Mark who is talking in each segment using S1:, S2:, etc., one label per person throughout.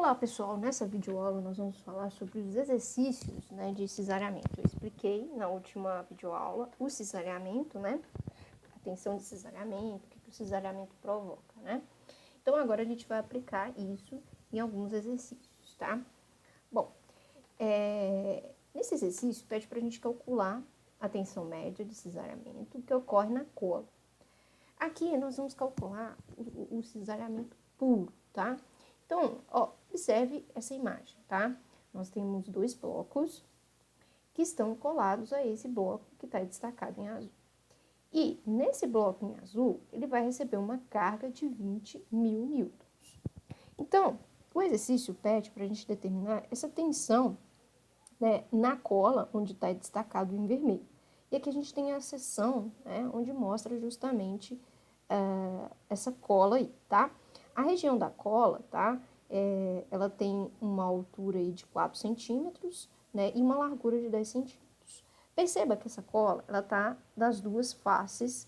S1: Olá pessoal, nessa videoaula nós vamos falar sobre os exercícios, né, de cesariamento. Eu expliquei na última videoaula o cesariamento, né, a tensão de cesariamento, o que o cesariamento provoca, né. Então agora a gente vai aplicar isso em alguns exercícios, tá? Bom, nesse exercício pede para a gente calcular a tensão média de cesariamento que ocorre na cola. Aqui nós vamos calcular o cesariamento puro, tá? Então, observe essa imagem, tá? Nós temos dois blocos que estão colados a esse bloco que está destacado em azul. E nesse bloco em azul, ele vai receber uma carga de 20 mil newtons. Então, o exercício pede para a gente determinar essa tensão, né, na cola, onde está destacado em vermelho. E aqui a gente tem a seção, né, onde mostra justamente essa cola aí, tá? A região da cola, tá? Ela tem uma altura aí de 4 centímetros, né? E uma largura de 10 centímetros. Perceba que essa cola, ela tá das duas faces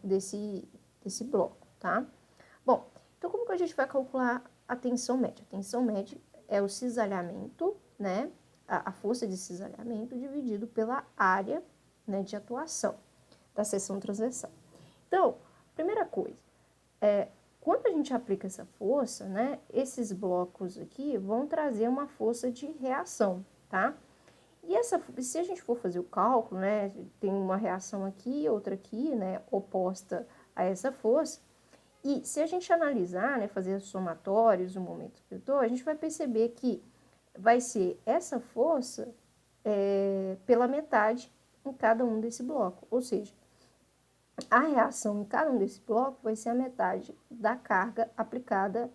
S1: desse bloco, tá? Bom, então como que a gente vai calcular a tensão média? A tensão média é o cisalhamento, né? A força de cisalhamento dividido pela área, né, de atuação da seção transversal. Então, primeira coisa, quando a gente aplica essa força, né, esses blocos aqui vão trazer uma força de reação, tá? E se a gente for fazer o cálculo, né, tem uma reação aqui, outra aqui, né, oposta a essa força, e se a gente analisar, né, fazer somatórios, o momento vetor, a gente vai perceber que vai ser essa força pela metade em cada um desse bloco, ou seja, a reação em cada um desse bloco vai ser a metade da carga aplicada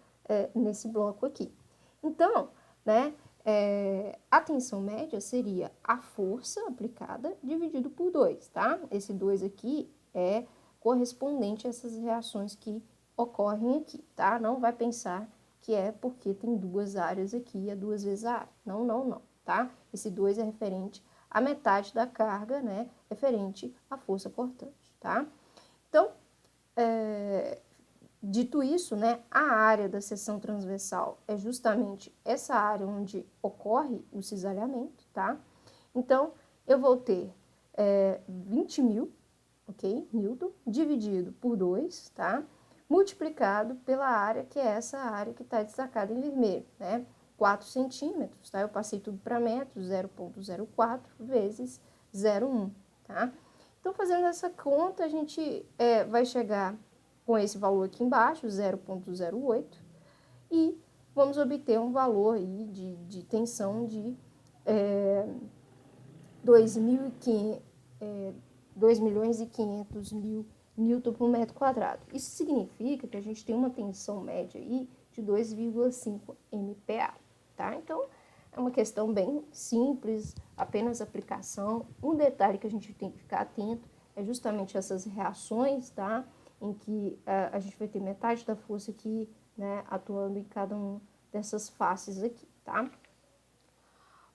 S1: nesse bloco aqui. Então, né, a tensão média seria a força aplicada dividido por 2, tá? Esse 2 aqui é correspondente a essas reações que ocorrem aqui, tá? Não vai pensar que é porque tem duas áreas aqui, é duas vezes a área. Não, não, não, tá? Esse 2 é referente à metade da carga, né, referente à força cortante, tá? Então, dito isso, né, a área da seção transversal é justamente essa área onde ocorre o cisalhamento, tá? Então, eu vou ter 20 mil, ok? Newton, dividido por 2, tá? Multiplicado pela área, que é essa área que está destacada em vermelho, né? 4 centímetros, tá? Eu passei tudo para metros, 0,04 vezes 0,1, tá? Então, fazendo essa conta, a gente vai chegar com esse valor aqui embaixo, 0,08, e vamos obter um valor aí de tensão de 2.500.000 newton por metro quadrado. Isso significa que a gente tem uma tensão média aí de 2,5 MPa, tá? Então, é uma questão bem simples, apenas aplicação. Um detalhe que a gente tem que ficar atento é justamente essas reações, tá? Em que a gente vai ter metade da força aqui, né, atuando em cada um dessas faces aqui, tá?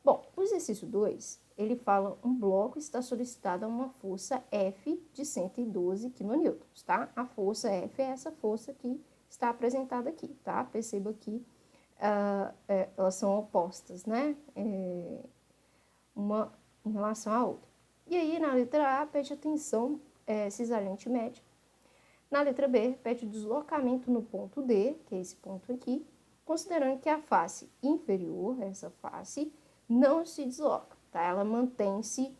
S1: Bom, o exercício 2, ele fala um bloco está solicitado a uma força F de 112 kN, tá? A força F é essa força que está apresentada aqui, tá? Perceba que elas são opostas, né? Uma em relação à outra. E aí, na letra A, pede a tensão cisalhante média. Na letra B, pede o deslocamento no ponto D, que é esse ponto aqui, considerando que a face inferior, essa face, não se desloca, tá? Ela mantém-se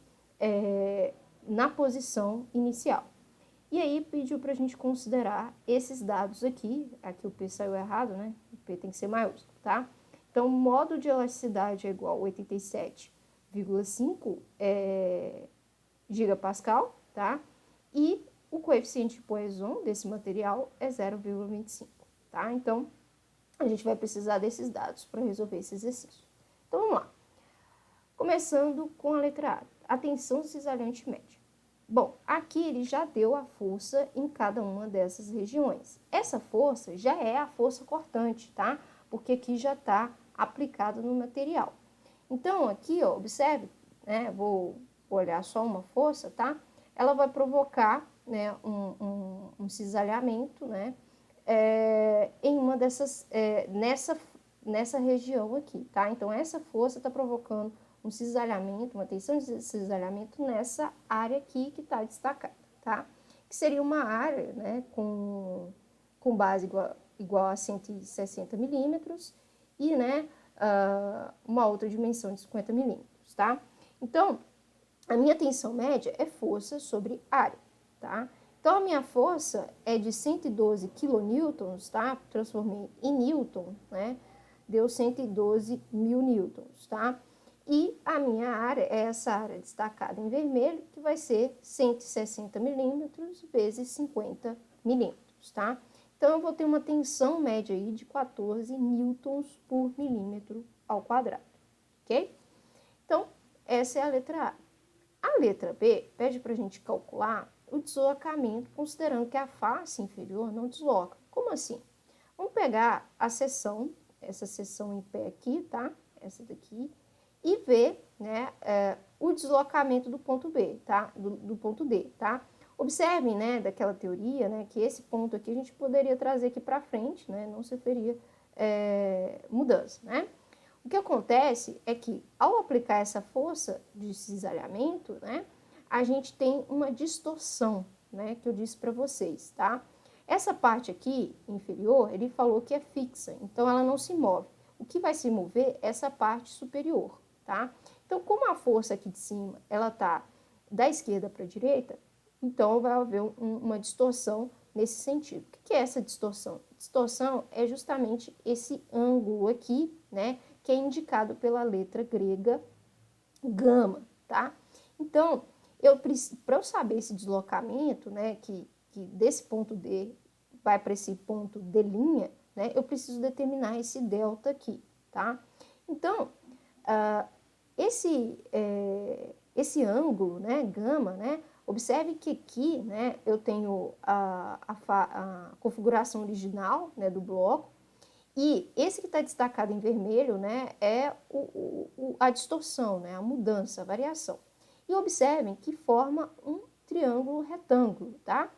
S1: na posição inicial. E aí pediu para a gente considerar esses dados aqui o P saiu errado, né? O P tem que ser maiúsculo, tá? Então, o modo de elasticidade é igual a 87,5 gigapascal, tá? E o coeficiente de Poisson desse material é 0,25, tá? Então, a gente vai precisar desses dados para resolver esse exercício. Então, vamos lá. Começando com a letra A, a tensão cisalhante média. Bom, aqui ele já deu a força em cada uma dessas regiões. Essa força já é a força cortante, tá? Porque aqui já está aplicada no material. Então, aqui, ó, observe, né? Vou olhar só uma força, tá? Ela vai provocar, né, um cisalhamento, né? Em uma dessas, nessa região aqui, tá? Então, essa força está provocando um cisalhamento, uma tensão de cisalhamento nessa área aqui que está destacada, tá? Que seria uma área, né, com base igual a 160 milímetros e, né, uma outra dimensão de 50 milímetros, tá? Então, a minha tensão média é força sobre área, tá? Então, a minha força é de 112 quilonewtons, tá? Transformei em newton, né? Deu 112 mil newtons, tá? E a minha área é essa área destacada em vermelho, que vai ser 160 milímetros vezes 50 milímetros, tá? Então, eu vou ter uma tensão média aí de 14 newtons por milímetro ao quadrado, ok? Então, essa é a letra A. A letra B pede para a gente calcular o deslocamento, considerando que a face inferior não desloca. Como assim? Vamos pegar a seção, essa seção em pé aqui, tá? Essa daqui, e ver, né, o deslocamento do ponto B, tá? Do ponto D, tá? Observem, né, daquela teoria, né, que esse ponto aqui a gente poderia trazer aqui para frente, né? Não sofreria mudança, né? O que acontece é que, ao aplicar essa força de cisalhamento, né, a gente tem uma distorção, né, que eu disse para vocês, tá? Essa parte aqui, inferior, ele falou que é fixa, então ela não se move. O que vai se mover é essa parte superior, tá? Então, como a força aqui de cima, ela tá da esquerda para a direita, então vai haver uma distorção nesse sentido. O que é essa distorção? Distorção é justamente esse ângulo aqui, né, que é indicado pela letra grega gama, tá? Então, para eu saber esse deslocamento, né, que desse ponto D vai para esse ponto D', né, eu preciso determinar esse delta aqui, tá? Então, esse ângulo, né, gama, né, observe que aqui, né, eu tenho a configuração original, né, do bloco, e esse que está destacado em vermelho, né, é a distorção, né, a mudança, a variação. E observem que forma um triângulo retângulo, tá?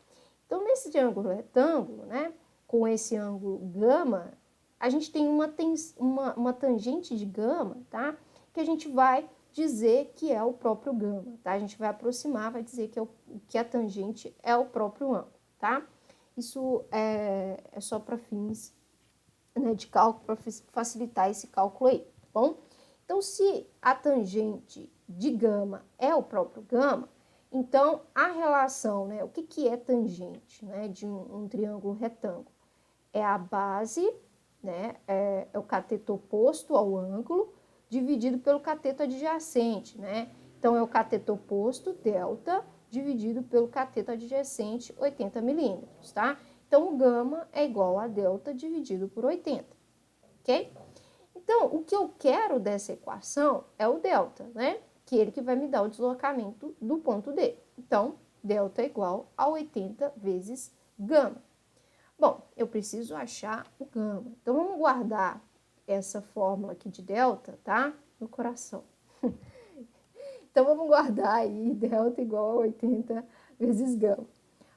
S1: Então, nesse triângulo retângulo, né, com esse ângulo gama, a gente tem uma tangente de gama, tá? Que a gente vai dizer que é o próprio gama, tá? A gente vai aproximar, vai dizer que a tangente é o próprio ângulo, tá? Isso é só para fins, né, de cálculo, para facilitar esse cálculo aí, tá bom? Então, se a tangente de gama é o próprio gama, então a relação, né, o que é tangente, né, de um triângulo retângulo? É a base, né, é o cateto oposto ao ângulo, dividido pelo cateto adjacente, né? Então, é o cateto oposto, delta, dividido pelo cateto adjacente, 80 milímetros, tá? Então, o gama é igual a delta dividido por 80, ok? Então, o que eu quero dessa equação é o delta, né? Que é ele que vai me dar o deslocamento do ponto D. Então, delta é igual a 80 vezes gama. Bom, eu preciso achar o gama. Então, vamos guardar essa fórmula aqui de delta, tá? No coração. Então, vamos guardar aí delta igual a 80 vezes gama.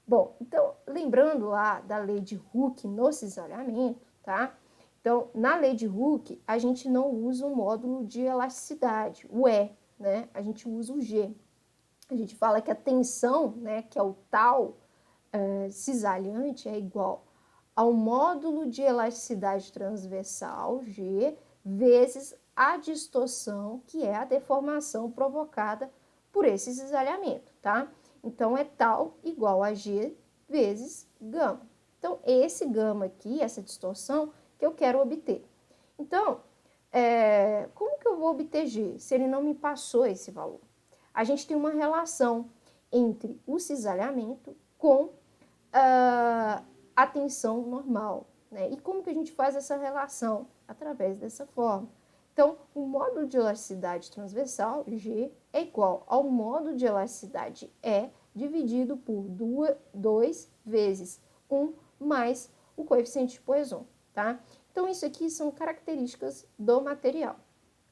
S1: Bom, então, lembrando lá da lei de Hooke no cisalhamento, tá? Então, na lei de Hooke, a gente não usa um módulo de elasticidade, o E, né? A gente usa o G. A gente fala que a tensão, né, que é o tal cisalhante, é igual ao módulo de elasticidade transversal, G, vezes a distorção, que é a deformação provocada por esse cisalhamento, tá? Então, é tal igual a G vezes gama. Então, esse gama aqui, essa distorção, que eu quero obter. Então, como que eu vou obter G, se ele não me passou esse valor? A gente tem uma relação entre o cisalhamento com a tensão normal, né? E como que a gente faz essa relação? Através dessa forma. Então, o módulo de elasticidade transversal, G, é igual ao módulo de elasticidade E dividido por 2 vezes 1 mais o coeficiente de Poisson, tá? Então, isso aqui são características do material.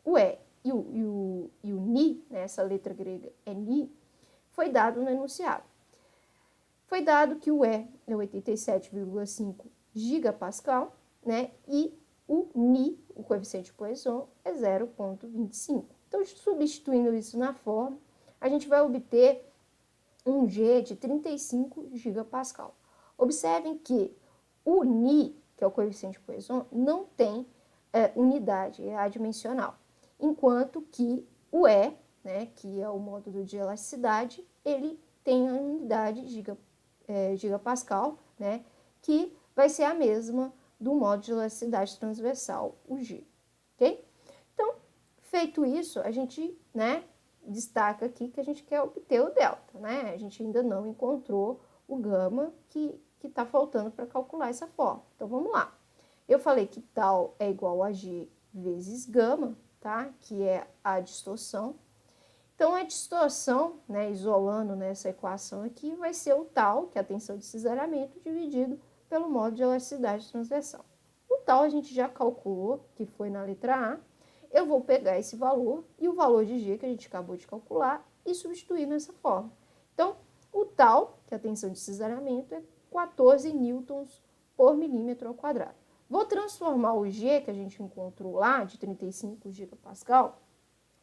S1: O E e o Ni, né, essa letra grega é Ni, foi dado no enunciado. Foi dado que o E é 87,5 gigapascal, né, e o Ni, o coeficiente de Poisson, é 0,25. Então, substituindo isso na forma, a gente vai obter um G de 35 gigapascal. Observem que o Ni, que é o coeficiente de Poisson, não tem unidade, é adimensional. Enquanto que o E, né, que é o módulo de elasticidade, ele tem a unidade gigapascal, né, que vai ser a mesma do módulo de elasticidade transversal, o G. Ok? Então, feito isso, a gente, né, destaca aqui que a gente quer obter o delta, né? A gente ainda não encontrou o gama que está faltando para calcular essa forma. Então, vamos lá. Eu falei que tal é igual a G vezes gama, tá? Que é a distorção. Então, a distorção, né, isolando nessa equação aqui, vai ser o tal, que é a tensão de cisalhamento, dividido pelo módulo de elasticidade transversal. O tal a gente já calculou, que foi na letra A. Eu vou pegar esse valor e o valor de G que a gente acabou de calcular e substituir nessa forma. Então, o tal, que é a tensão de cisalhamento, é 14 newtons por milímetro ao quadrado. Vou transformar o G que a gente encontrou lá, de 35 gigapascal,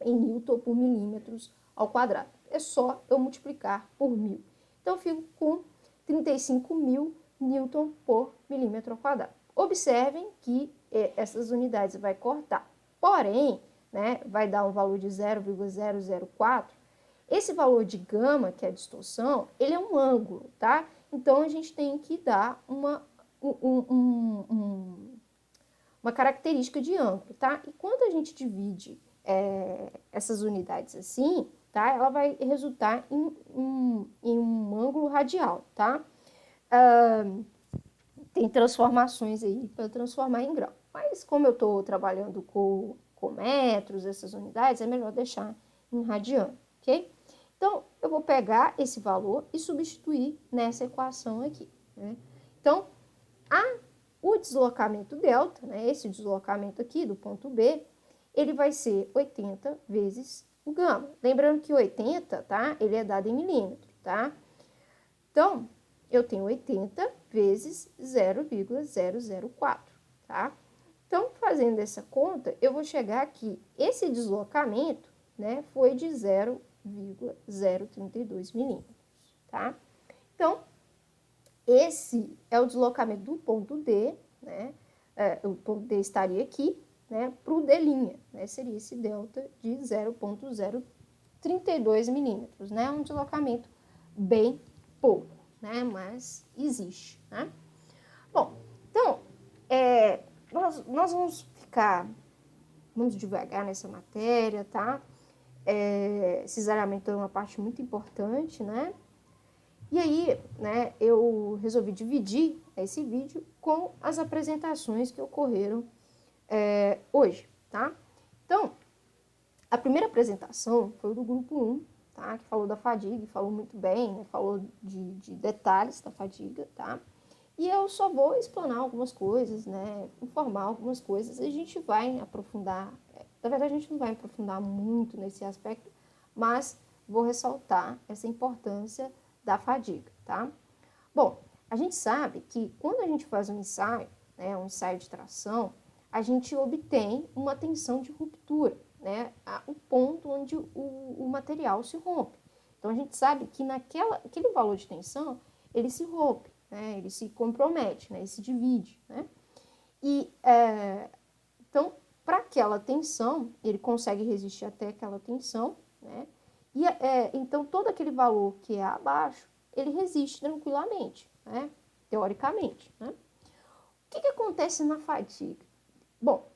S1: em newton por milímetros ao quadrado. É só eu multiplicar por 1.000. Então, eu fico com 35.000 newton por milímetro ao quadrado. Observem que essas unidades vai cortar. Porém, né, vai dar um valor de 0,004. Esse valor de gama, que é a distorção, ele é um ângulo, tá? Então, a gente tem que dar uma característica de ângulo, tá? E quando a gente divide essas unidades assim, tá? Ela vai resultar em um ângulo radial, tá? Tem transformações aí para transformar em grau. Mas como eu estou trabalhando com metros, essas unidades, é melhor deixar em radiano, ok? Então, eu vou pegar esse valor e substituir nessa equação aqui, né? Então, o deslocamento delta, né, esse deslocamento aqui do ponto B, ele vai ser 80 vezes o gama. Lembrando que 80, tá? Ele é dado em milímetro, tá? Então, eu tenho 80 vezes 0,004, tá? Então, fazendo essa conta, eu vou chegar aqui. Esse deslocamento, né, foi de 0,032 milímetros, tá? Então, esse é o deslocamento do ponto D, né? O ponto D estaria aqui, né? Para o D', né? Seria esse delta de 0,032 milímetros, né? Um deslocamento bem pouco, né? Mas existe, né? Bom, então, nós vamos devagar nessa matéria, tá? Cisalhamento é uma parte muito importante, né? E aí, né, eu resolvi dividir esse vídeo com as apresentações que ocorreram hoje, tá? Então, a primeira apresentação foi do grupo 1, tá? Que falou da fadiga, falou muito bem, né? Falou de detalhes da fadiga, tá? E eu só vou explanar algumas coisas, né? Informar algumas coisas, e a gente vai aprofundar. Na verdade, a gente não vai aprofundar muito nesse aspecto, mas vou ressaltar essa importância da fadiga, tá? Bom, a gente sabe que quando a gente faz um ensaio, né, um ensaio de tração, a gente obtém uma tensão de ruptura, né, o ponto onde o material se rompe. Então, a gente sabe que aquele valor de tensão, ele se rompe, né, ele se compromete, né, ele se divide, né? E, então, para aquela tensão, ele consegue resistir até aquela tensão, né? E, então, todo aquele valor que é abaixo, ele resiste tranquilamente, né? Teoricamente, né? O que acontece na fadiga? Bom,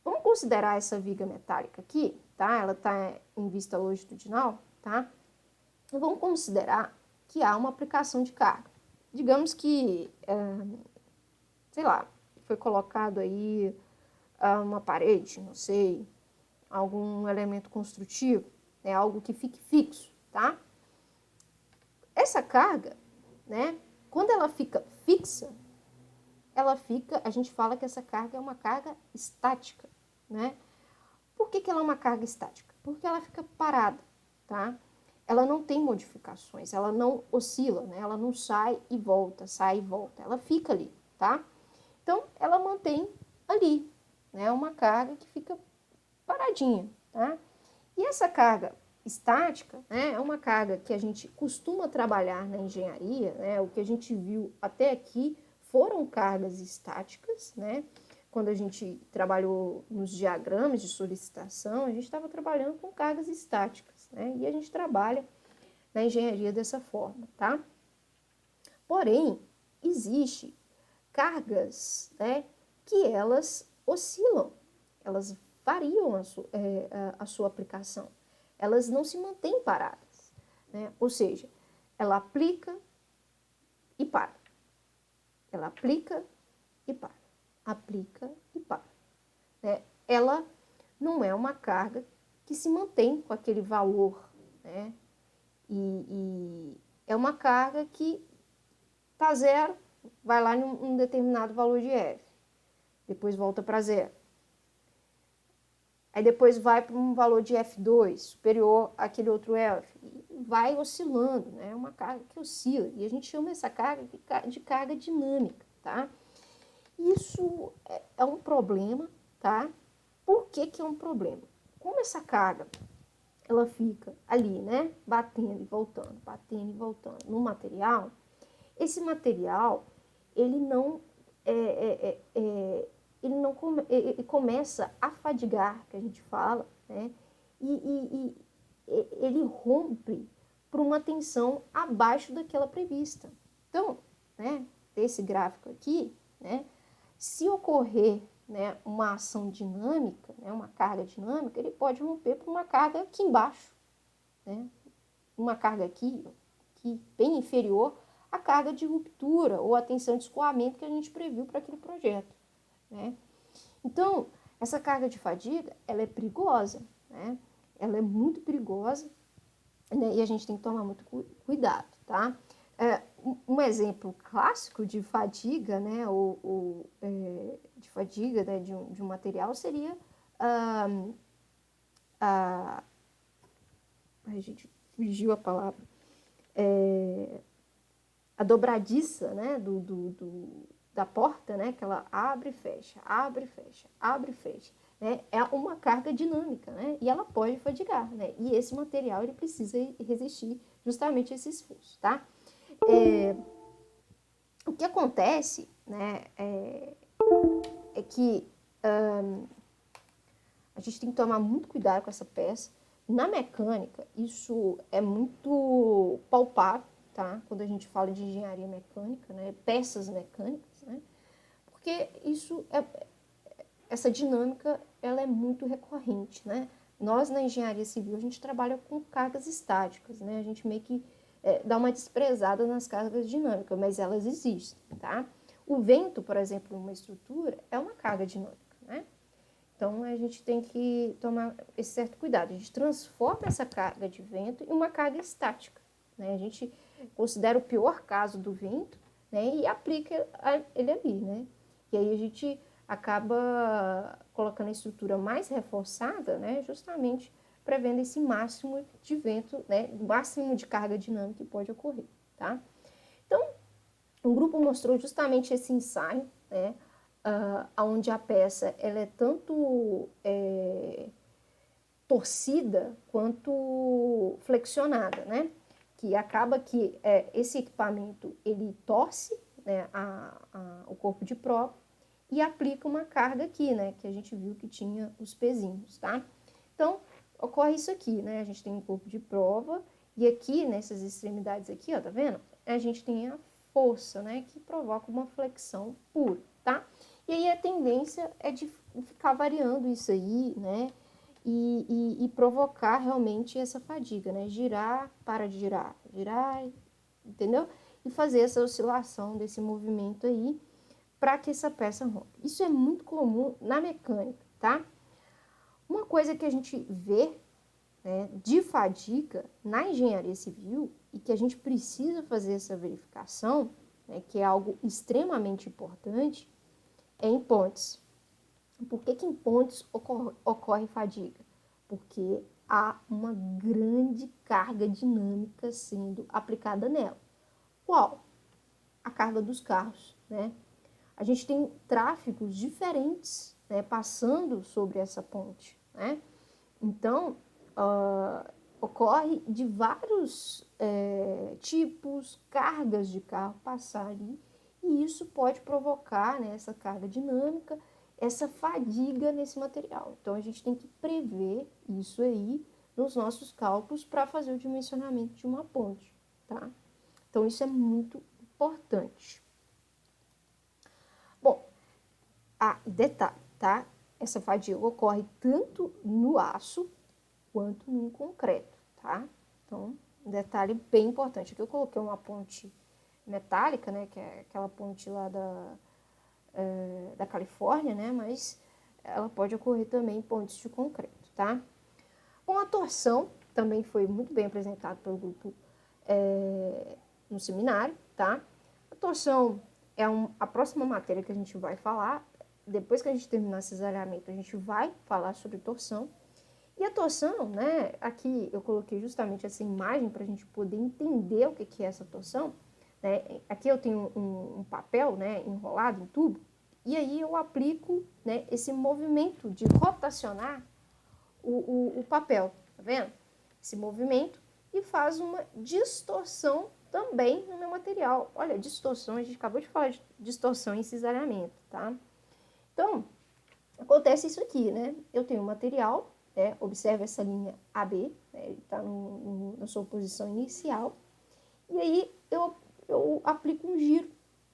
S1: vamos considerar essa viga metálica aqui, tá? Ela está em vista longitudinal, tá? E vamos considerar que há uma aplicação de carga. Digamos que, sei lá, foi colocado aí uma parede, não sei, algum elemento construtivo, né, algo que fique fixo, tá? Essa carga, né, quando ela fica fixa, a gente fala que essa carga é uma carga estática, né? Por que ela é uma carga estática? Porque ela fica parada, tá? Ela não tem modificações, ela não oscila, né? Ela não sai e volta, ela fica ali, tá? Então, ela mantém ali, né? Uma carga que fica paradinha, tá? E essa carga estática, né, é uma carga que a gente costuma trabalhar na engenharia, né? O que a gente viu até aqui foram cargas estáticas, né? Quando a gente trabalhou nos diagramas de solicitação, a gente estava trabalhando com cargas estáticas, né? E a gente trabalha na engenharia dessa forma, tá? Porém, existe cargas, né, que elas oscilam, elas variam a sua aplicação, elas não se mantêm paradas, né? Ou seja, ela aplica e para, ela aplica e para, aplica e para, né? Ela não é uma carga que se mantém com aquele valor, né? E é uma carga que está zero, vai lá em um determinado valor de F, depois volta para zero. Aí depois vai para um valor de F2, superior àquele outro F, e vai oscilando, né? É uma carga que oscila, e a gente chama essa carga de carga dinâmica, tá? Isso é um problema, tá? Por que que é um problema? Como essa carga, ela fica ali, né? Batendo e voltando no material, esse material, ele não, ele começa a fadigar, que a gente fala, né? Ele rompe por uma tensão abaixo daquela prevista. Então, né, desse gráfico aqui, né, se ocorrer, né, uma ação dinâmica, né, uma carga dinâmica, ele pode romper por uma carga aqui embaixo, né, uma carga aqui bem inferior à carga de ruptura ou a tensão de escoamento que a gente previu para aquele projeto, né? Então, essa carga de fadiga, ela é perigosa, né? Ela é muito perigosa, né? E a gente tem que tomar muito cuidado, tá? Um exemplo clássico de fadiga, né? De fadiga, né? de um material seria a gente fugiu a palavra, a dobradiça, né, da porta, né, que ela abre e fecha, abre e fecha, abre e fecha, né, é uma carga dinâmica, né, e ela pode fadigar, né, e esse material ele precisa resistir justamente a esse esforço, tá? O que acontece, né, é que a gente tem que tomar muito cuidado com essa peça. Na mecânica, isso é muito palpável, tá? Quando a gente fala de engenharia mecânica, né? Peças mecânicas, né? Porque essa dinâmica, ela é muito recorrente, né? Nós, na engenharia civil, a gente trabalha com cargas estáticas, né? A gente meio que dá uma desprezada nas cargas dinâmicas, mas elas existem, tá? O vento, por exemplo, numa estrutura, é uma carga dinâmica, né? Então, a gente tem que tomar esse certo cuidado. A gente transforma essa carga de vento em uma carga estática, né? A gente considera o pior caso do vento, né? E aplica ele ali, né? E aí a gente acaba colocando a estrutura mais reforçada, né? Justamente prevendo esse máximo de vento, né? O máximo de carga dinâmica que pode ocorrer, tá? Então, o grupo mostrou justamente esse ensaio, né? Onde a peça ela é tanto torcida quanto flexionada, né? Que acaba que esse equipamento ele torce, né, o corpo de prova e aplica uma carga aqui, né? Que a gente viu que tinha os pezinhos, tá? Então, ocorre isso aqui, né? A gente tem um corpo de prova e aqui, nessas extremidades aqui, ó, tá vendo? A gente tem a força, né? Que provoca uma flexão pura, tá? E aí a tendência é de ficar variando isso aí, né? E provocar realmente essa fadiga, né? Girar, para de girar, girar, entendeu? E fazer essa oscilação desse movimento aí para que essa peça rompa. Isso é muito comum na mecânica, tá? Uma coisa que a gente vê, né, de fadiga na engenharia civil e que a gente precisa fazer essa verificação, né, que é algo extremamente importante, é em pontes. Por que em pontes ocorre fadiga? Porque há uma grande carga dinâmica sendo aplicada nela. Qual? A carga dos carros, né? a gente tem tráfegos diferentes, né, passando sobre essa ponte, né? Então, ocorre de vários tipos, cargas de carro passar ali, e isso pode provocar, né, essa carga dinâmica, essa fadiga nesse material. Então, a gente tem que prever isso aí nos nossos cálculos para fazer o dimensionamento de uma ponte, tá? Então, isso é muito importante. Bom, detalhe, tá? Essa fadiga ocorre tanto no aço quanto no concreto, tá? Então, um detalhe bem importante. Aqui eu coloquei uma ponte metálica, né? Que é aquela ponte lá da Califórnia, né? Mas ela pode ocorrer também em pontes de concreto, tá? Bom, a torção também foi muito bem apresentada pelo grupo no seminário, tá? A torção é a próxima matéria que a gente vai falar. Depois que a gente terminar cisalhamento, a gente vai falar sobre torção. E a torção, né, aqui eu coloquei justamente essa imagem para a gente poder entender o que é essa torção. Né? Aqui eu tenho um papel, né, enrolado em tubo, e aí eu aplico, né, esse movimento de rotacionar o papel, tá vendo? Esse movimento, e faz uma distorção também no meu material. Olha, distorção, a gente acabou de falar de distorção em cisalhamento, tá? Então, acontece isso aqui, né? Eu tenho um material, né? Observe essa linha AB, né? Ele está na sua posição inicial, e aí eu aplico um giro,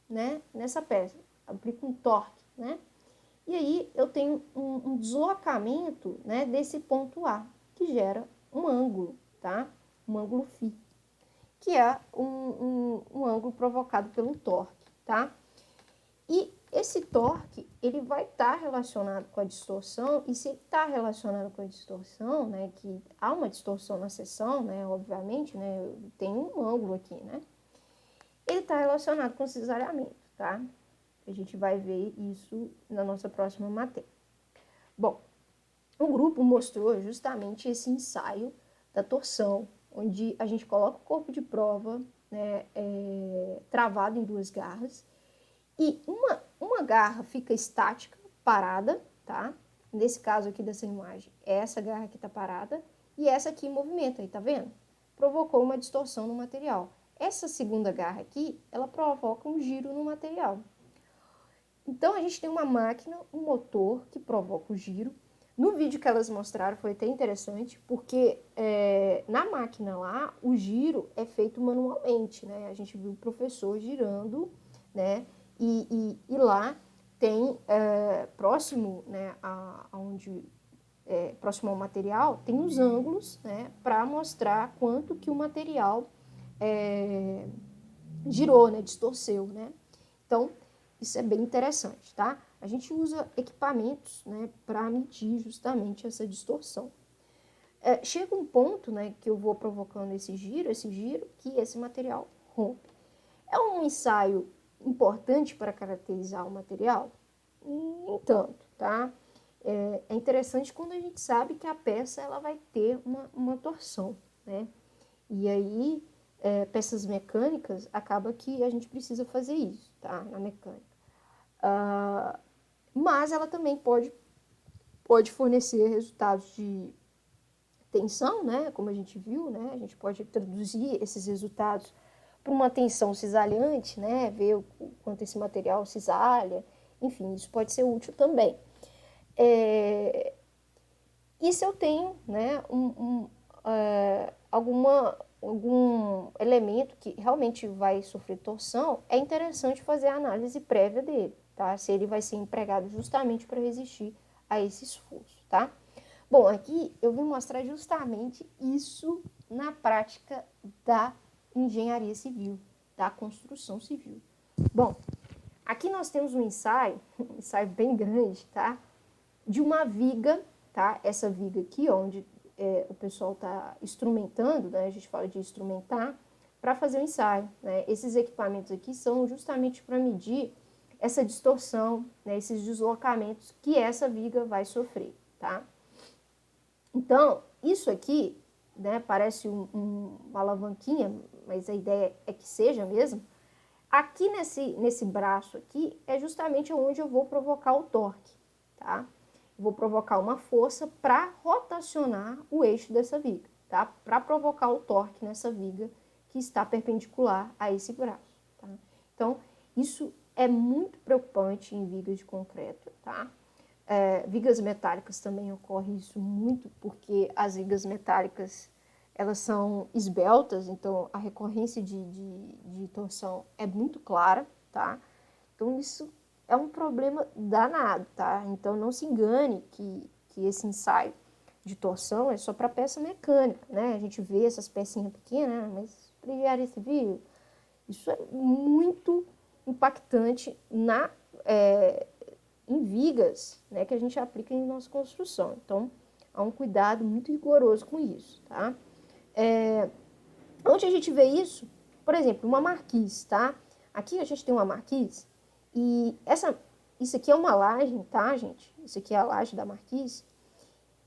S1: né? Nessa peça, aplico um torque, né? E aí eu tenho um deslocamento, né, desse ponto A, que gera um ângulo, tá? Um ângulo φ, que é um ângulo provocado pelo torque, tá? E esse torque, ele vai estar relacionado com a distorção, e se ele está relacionado com a distorção, né, que há uma distorção na seção, né, obviamente, né, tem um ângulo aqui, né, ele está relacionado com o cisalhamento, tá? A gente vai ver isso na nossa próxima matéria. Bom, o grupo mostrou justamente esse ensaio da torção, onde a gente coloca o corpo de prova, né, travado em duas garras, e uma garra fica estática, parada, tá? Nesse caso aqui dessa imagem, essa garra aqui está parada, e essa aqui em movimento, aí tá vendo? Provocou uma distorção no material. Essa segunda garra aqui, ela provoca um giro no material. Então, a gente tem uma máquina, um motor que provoca o giro. No vídeo que elas mostraram foi até interessante, porque na máquina lá, o giro é feito manualmente, né? A gente viu o professor girando, né? E lá tem, próximo, né, próximo ao material, tem os ângulos, né? Para mostrar quanto que o material girou, né? Distorceu, né? Então, isso é bem interessante, tá? A gente usa equipamentos, né, para medir justamente essa distorção. Chega um ponto, né, que eu vou provocando esse giro, que esse material rompe. É um ensaio importante para caracterizar o material? Nem tanto, tá? É interessante quando a gente sabe que a peça ela vai ter uma torção, né? E aí, peças mecânicas, acaba que a gente precisa fazer isso, tá? Na mecânica. Mas ela também pode fornecer resultados de tensão, né? Como a gente viu, né? A gente pode traduzir esses resultados para uma tensão cisalhante, né? Ver o quanto esse material cisalha. Enfim, isso pode ser útil também. E se eu tenho, né, algum elemento que realmente vai sofrer torção, é interessante fazer a análise prévia dele, tá? Se ele vai ser empregado justamente para resistir a esse esforço, tá? Bom, aqui eu vim mostrar justamente isso na prática da engenharia civil, da construção civil. Bom, aqui nós temos um ensaio bem grande, tá? De uma viga, tá? Essa viga aqui, onde o pessoal está instrumentando, né? A gente fala de instrumentar, para fazer o ensaio, né? Esses equipamentos aqui são justamente para medir essa distorção, né? Esses deslocamentos que essa viga vai sofrer, tá? Então, isso aqui, né, parece uma alavanquinha, mas a ideia é que seja mesmo, Aqui nesse braço aqui é justamente onde eu vou provocar o torque, tá? Vou provocar uma força para rotacionar o eixo dessa viga, tá? Para provocar o torque nessa viga que está perpendicular a esse braço, tá? Então, isso é muito preocupante em vigas de concreto, tá? Vigas metálicas também ocorre isso muito, porque as vigas metálicas, elas são esbeltas, então a recorrência de torção é muito clara, tá? Então, isso é um problema danado, tá? Então, não se engane que esse ensaio de torção é só para peça mecânica, né? A gente vê essas pecinhas pequenas, mas para engenharia civil, isso é muito impactante em vigas, né, que a gente aplica em nossa construção. Então, há um cuidado muito rigoroso com isso, tá? Onde a gente vê isso? Por exemplo, uma marquise, tá? Aqui a gente tem uma marquise e isso aqui é uma laje, tá, gente? Isso aqui é a laje da marquise.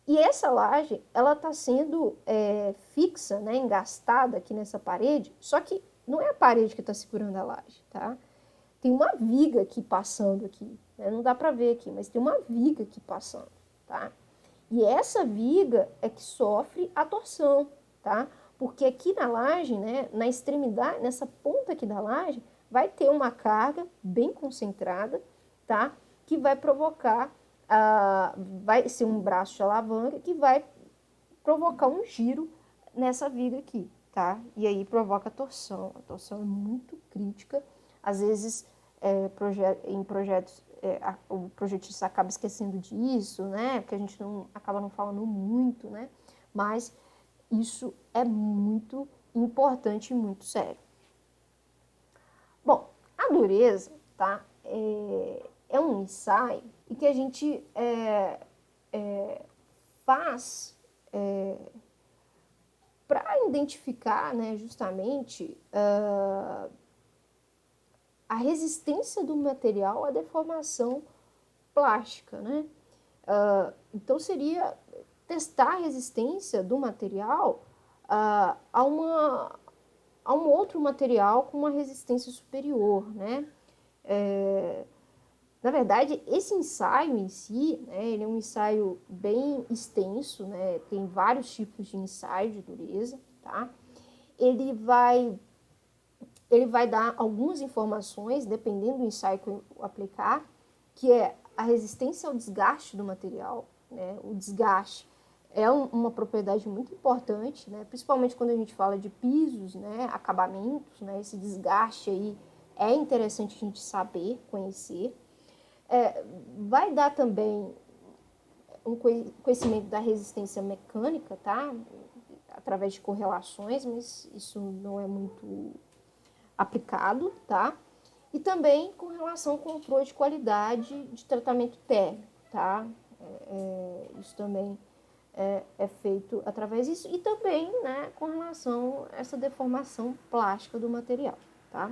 S1: E essa laje, ela está sendo fixa, né, engastada aqui nessa parede, só que não é a parede que está segurando a laje, tá? Tem uma viga aqui passando aqui, né? Não dá para ver aqui, mas tem uma viga aqui passando, tá? E essa viga é que sofre a torção, tá? Porque aqui na laje, né, na extremidade, nessa ponta aqui da laje, vai ter uma carga bem concentrada, tá? Que vai provocar, vai ser um braço de alavanca que vai provocar um giro nessa viga aqui, tá? E aí provoca a torção. A torção é muito crítica. Às vezes, em projetos, o projetista acaba esquecendo disso, né? Porque a gente acaba não falando muito, né? Mas isso é muito importante e muito sério. Bom, a dureza, tá? É um ensaio em que a gente faz para identificar, né, justamente a resistência do material à deformação plástica, né? Então, seria testar a resistência do material a um outro material com uma resistência superior, né? Na verdade, esse ensaio em si, né, ele é um ensaio bem extenso, né? Tem vários tipos de ensaio de dureza, tá? Ele vai dar algumas informações, dependendo do ensaio que eu aplicar, que é a resistência ao desgaste do material, né? O desgaste é uma propriedade muito importante, né? Principalmente quando a gente fala de pisos, né? Acabamentos, né? Esse desgaste aí é interessante a gente saber, conhecer. Vai dar também um conhecimento da resistência mecânica, tá? Através de correlações, mas isso não é muito aplicado, tá? E também com relação ao controle de qualidade de tratamento térmico, tá? Isso também é feito através disso. E também, né, com relação a essa deformação plástica do material, tá?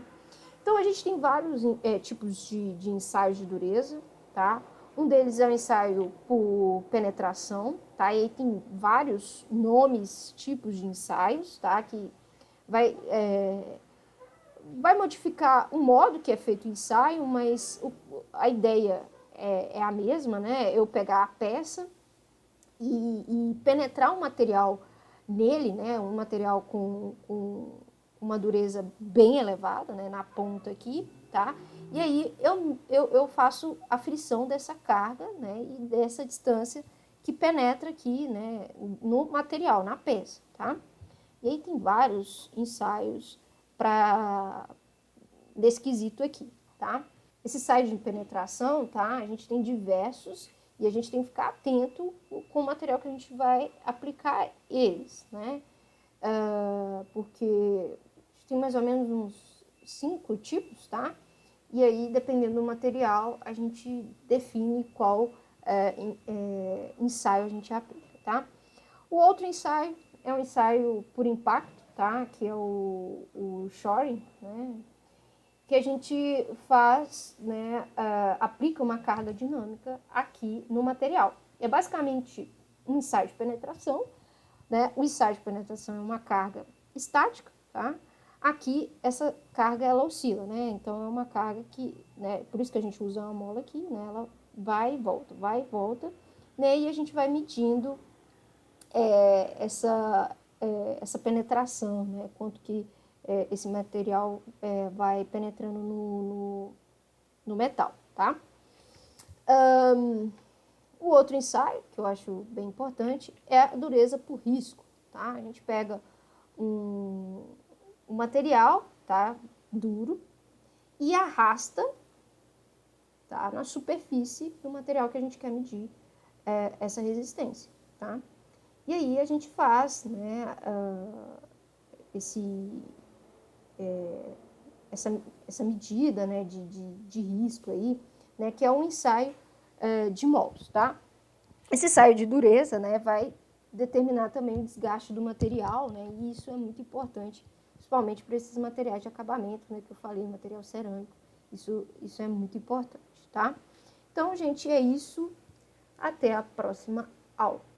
S1: Então, a gente tem vários tipos de ensaios de dureza, tá? Um deles é o ensaio por penetração, tá? E aí tem vários nomes, tipos de ensaios, tá? Que vai modificar o modo que é feito o ensaio, mas a ideia é a mesma, né? Eu pegar a peça e penetrar um material nele, né? Um material com uma dureza bem elevada, né? Na ponta aqui, tá? E aí eu faço a frição dessa carga, né? E dessa distância que penetra aqui, né? No material, na peça, tá? E aí tem vários ensaios para desse quesito aqui, tá? Esse ensaio de penetração, tá? A gente tem diversos e a gente tem que ficar atento com o material que a gente vai aplicar eles, né? Porque tem mais ou menos uns 5 tipos, tá? E aí, dependendo do material, a gente define qual ensaio a gente aplica, tá? O outro ensaio é um ensaio por impacto, tá? Que é o shoring, né? Que a gente faz, né? Aplica uma carga dinâmica aqui no material. É basicamente um ensaio de penetração, né? O ensaio de penetração é uma carga estática, tá? Aqui, essa carga, ela oscila, né? Então, é uma carga que, né? Por isso que a gente usa uma mola aqui, né? Ela vai e volta, né? E a gente vai medindo essa penetração, né? Quanto que esse material vai penetrando no metal, tá? O outro ensaio, que eu acho bem importante, é a dureza por risco, tá? A gente pega um material, tá? Duro, e arrasta, tá? Na superfície do material que a gente quer medir essa resistência, tá? E aí a gente faz, né, essa medida, né, de risco aí, né, que é um ensaio de mols, tá? Esse ensaio de dureza, né, vai determinar também o desgaste do material, né, e isso é muito importante, principalmente para esses materiais de acabamento, né, que eu falei, material cerâmico, isso é muito importante, tá? Então, gente, é isso, até a próxima aula.